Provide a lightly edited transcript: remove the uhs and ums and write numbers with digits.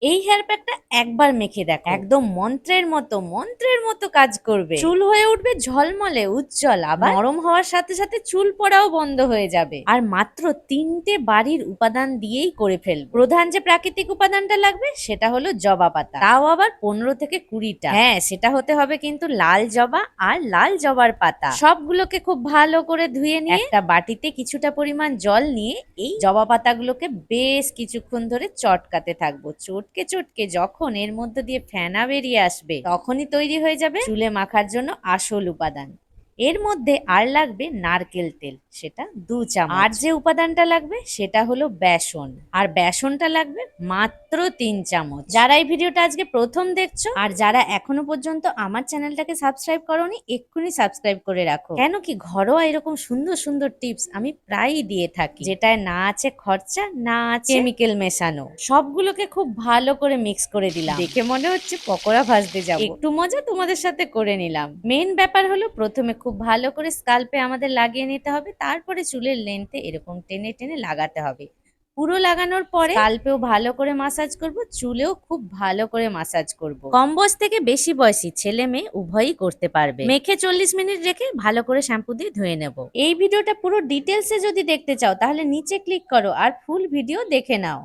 এই হেয়ার প্যাকটা একবার মেখে দেখো, একদম মন্ত্রের মতো কাজ করবে। চুল হয়ে উঠবে ঝলমলে উজ্জ্বল, আবার নরম হওয়ার সাথে সাথে চুল পড়াও বন্ধ হয়ে যাবে। আর মাত্র 3টে বাড়ির উপাদান দিয়েই করে ফেলবো। প্রধান যে প্রাকৃতিক উপাদানটা লাগবে সেটা হলো জবা পাতা, তাও আবার 15 থেকে 20টা। হ্যাঁ, সেটা হতে হবে কিন্তু লাল জবা আর লাল জবার পাতা। সবগুলোকে খুব ভালো করে ধুয়ে নিয়ে একটা বাটিতে কিছুটা পরিমাণ জল নিয়ে এই জবা পাতাগুলোকে বেশ কিছুক্ষণ ধরে চটকাতে থাকবো। চটকে চটকে যখন এর মধ্যে দিয়ে ফেনা বেরিয়ে আসবে, তখনই তৈরি হয়ে যাবে চুলে মাখার জন্য আসল উপাদান। এর মধ্যে আর লাগবে নারকেল তেল, সেটা 2 চামচ। আর যে উপাদানটা লাগবে সেটা হলো বেসন, আর বেসনটা লাগবে মাত্র 3 চামচ। যারা এই ভিডিওটা আজকে প্রথম দেখছো আর যারা এখনো পর্যন্ত আমার চ্যানেলটাকে সাবস্ক্রাইব করোনি, এক্ষুনি সাবস্ক্রাইব করে রাখো। কেন কি ঘরোয়া এরকম সুন্দর সুন্দর টিপস আমি প্রায়ই দিয়ে থাকি, যেটায় না আছে খরচা, না আছে কেমিক্যাল মেশানো। সবগুলোকে খুব ভালো করে মিক্স করে দিলাম। দেখে মনে হচ্ছে পকোড়া ভাজতে যাবো। একটু মজা তোমাদের সাথে করে নিলাম। মেন ব্যাপার হলো প্রথমে খুব ভালো করে স্কাল্পে আমাদের লাগিয়ে নিতে হবে, তারপরে চুলের লেন্থে এরকম টেনে টেনে লাগাতে হবে। পুরো লাগানোর পরে স্কাল্পেও ভালো করে মাসাজ করব, চুলেও খুব ভালো করে মাসাজ করব। কম বয়স থেকে বেশি বয়সী ছেলে মেয়ে উভয়ই করতে পারবে। মেখে 40 মিনিট রেখে ভালো করে শ্যাম্পু দিয়ে ধুয়ে নেব। এই ভিডিওটা পুরো ডিটেলসে যদি দেখতে চাও তাহলে নিচে ক্লিক করো আর ফুল ভিডিও দেখে নাও।